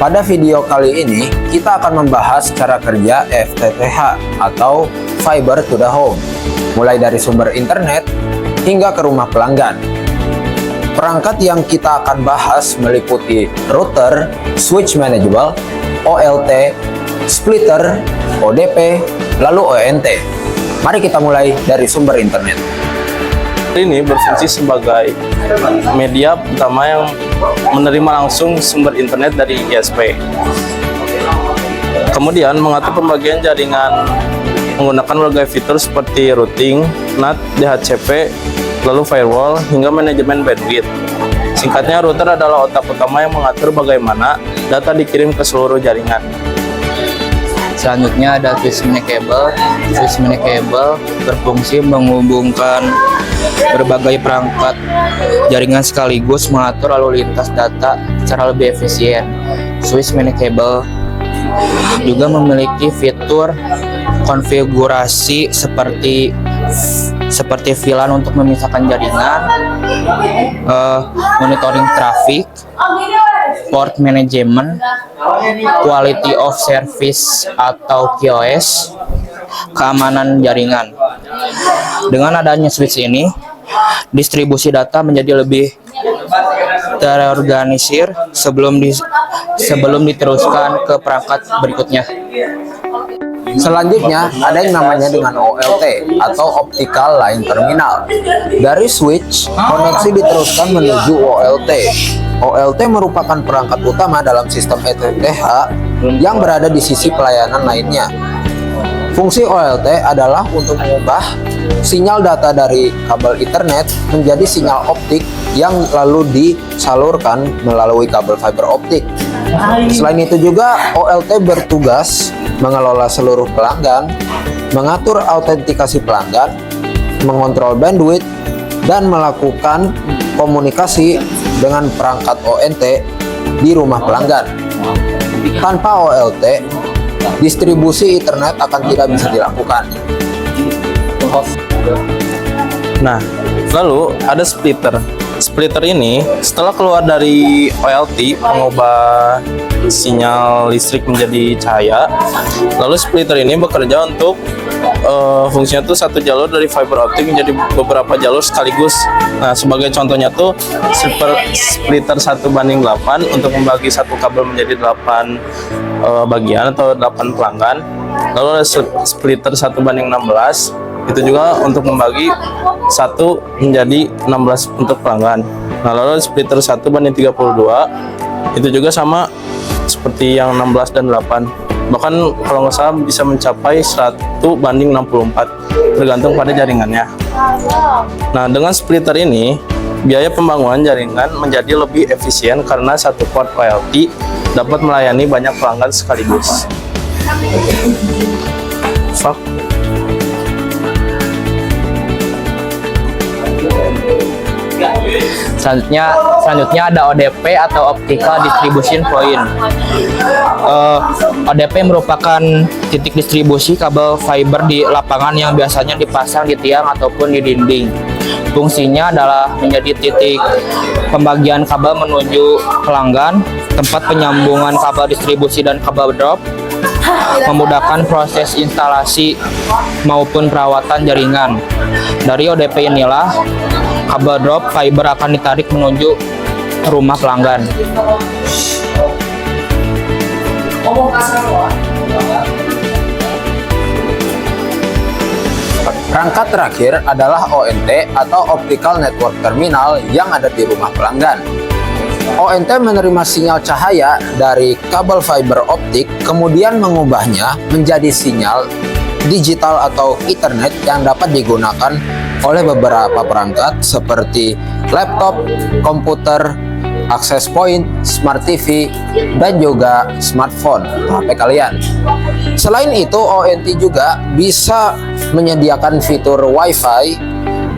Pada video kali ini, kita akan membahas cara kerja FTTH atau Fiber to the Home, mulai dari sumber internet hingga ke rumah pelanggan. Perangkat yang kita akan bahas meliputi router, switch manageable, OLT, splitter, ODP, lalu ONT. Mari kita mulai dari sumber internet. Ini berfungsi sebagai media utama yang menerima langsung sumber internet dari ISP. Kemudian mengatur pembagian jaringan menggunakan berbagai fitur seperti routing, NAT, DHCP, lalu firewall, hingga manajemen bandwidth. Singkatnya, router adalah otak utama yang mengatur bagaimana data dikirim ke seluruh jaringan. Selanjutnya ada switch manageable. Switch manageable berfungsi menghubungkan berbagai perangkat jaringan sekaligus mengatur lalu lintas data secara lebih efisien. Switch manageable juga memiliki fitur konfigurasi seperti VLAN untuk memisahkan jaringan, monitoring traffic, port management, quality of service atau QoS, keamanan jaringan. Dengan adanya switch ini, distribusi data menjadi lebih terorganisir sebelum diteruskan ke perangkat berikutnya. Selanjutnya, ada yang namanya dengan OLT atau Optical Line Terminal. Dari switch, koneksi diteruskan menuju OLT. OLT merupakan perangkat utama dalam sistem FTTH yang berada di sisi pelayanan lainnya. Fungsi OLT adalah untuk mengubah sinyal data dari kabel Ethernet menjadi sinyal optik yang lalu disalurkan melalui kabel fiber optik. Selain itu juga OLT bertugas mengelola seluruh pelanggan, mengatur autentikasi pelanggan, mengontrol bandwidth, dan melakukan komunikasi dengan perangkat ONT di rumah pelanggan. Tanpa OLT, distribusi Ethernet akan tidak bisa dilakukan. Nah, lalu ada splitter. Splitter ini setelah keluar dari OLT mengubah sinyal listrik menjadi cahaya. Lalu splitter ini bekerja untuk fungsinya tuh satu jalur dari fiber optik menjadi beberapa jalur sekaligus. Nah, sebagai contohnya tuh splitter 1:8 untuk membagi satu kabel menjadi 8 bagian atau 8 pelanggan. Lalu ada splitter 1:16, itu juga untuk membagi satu menjadi 16 untuk pelanggan. Nah, lalu splitter 1:32 itu juga sama seperti yang 16 dan 8. Bahkan kalau nggak salah bisa mencapai 1:64 tergantung pada jaringannya. Nah, dengan splitter ini biaya pembangunan jaringan menjadi lebih efisien karena satu port OLT dapat melayani banyak pelanggan sekaligus. Selanjutnya ada ODP atau Optical Distribution Point. ODP merupakan titik distribusi kabel fiber di lapangan yang biasanya dipasang di tiang ataupun di dinding. Fungsinya adalah menjadi titik pembagian kabel menuju pelanggan, tempat penyambungan kabel distribusi dan kabel drop, memudahkan proses instalasi maupun perawatan jaringan. Dari ODP inilah kabel drop fiber akan ditarik menuju rumah pelanggan. Perangkat terakhir adalah ONT atau Optical Network Terminal yang ada di rumah pelanggan. ONT menerima sinyal cahaya dari kabel fiber optik, kemudian mengubahnya menjadi sinyal digital atau Ethernet yang dapat digunakan oleh beberapa perangkat seperti laptop, komputer, access point, smart TV, dan juga smartphone HP kalian. Selain itu, ONT juga bisa menyediakan fitur Wi-Fi,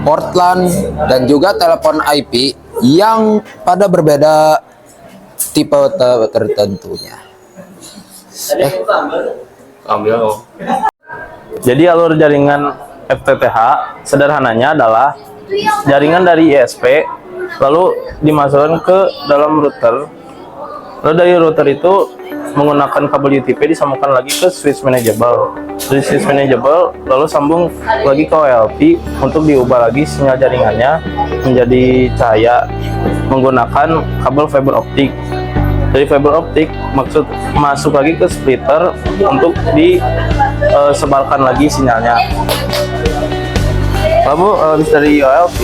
port LAN, dan juga telepon IP yang pada berbeda tipe tertentunya. Jadi alur jaringan FTTH sederhananya adalah jaringan dari ISP lalu dimasukkan ke dalam router. Lalu dari router itu menggunakan kabel UTP disambungkan lagi ke switch manageable. Dari switch manageable lalu sambung lagi ke OLT untuk diubah lagi sinyal jaringannya menjadi cahaya menggunakan kabel fiber optik. Dari fiber optik masuk lagi ke splitter untuk disebarkan lagi sinyalnya. Lalu habis dari OLT,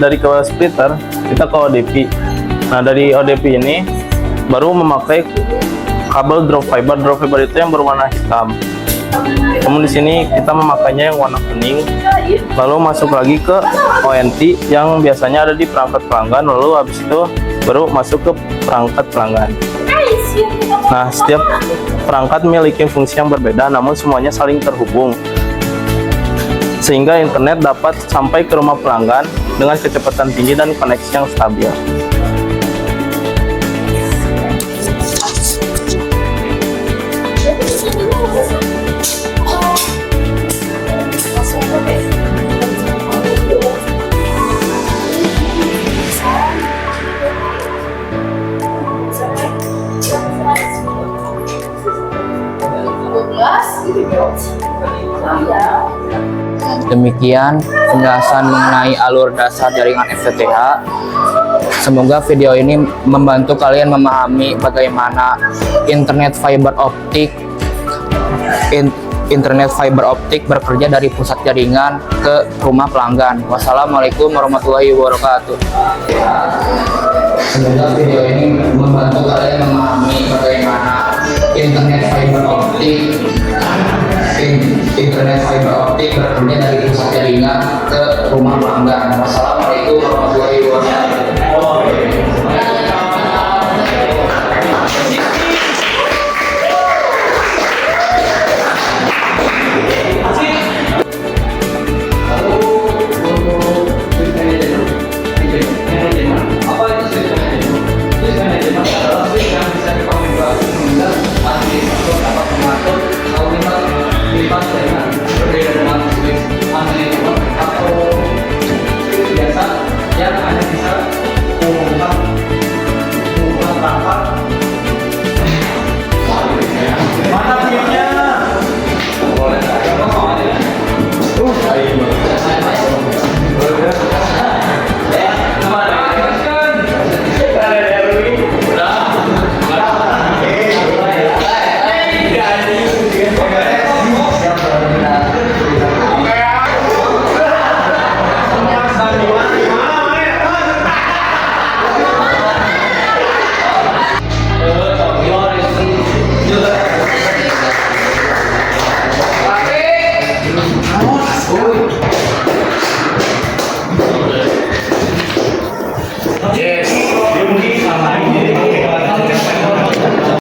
dari ke splitter kita ke ODP. Nah dari ODP ini baru memakai kabel drop fiber. Drop fiber itu yang berwarna hitam. Namun di sini kita memakainya yang warna kuning. Lalu masuk lagi ke ONT yang biasanya ada di perangkat pelanggan. Lalu habis itu baru masuk ke perangkat pelanggan. Nah, setiap perangkat memiliki fungsi yang berbeda, namun semuanya saling terhubung, sehingga internet dapat sampai ke rumah pelanggan dengan kecepatan tinggi dan koneksi yang stabil. Demikian penjelasan mengenai alur dasar jaringan FTTH. Semoga video ini membantu kalian memahami bagaimana internet fiber optik bekerja dari pusat jaringan ke rumah pelanggan. Wassalamualaikum warahmatullahi wabarakatuh. Semoga video ini membantu kalian memahami bagaimana internet fiber optik bekerja dari pusat jaringan ke rumah pelanggan. Wassalamualaikum warahmatullahi wabarakatuh. Dapat mengatur, mengatur,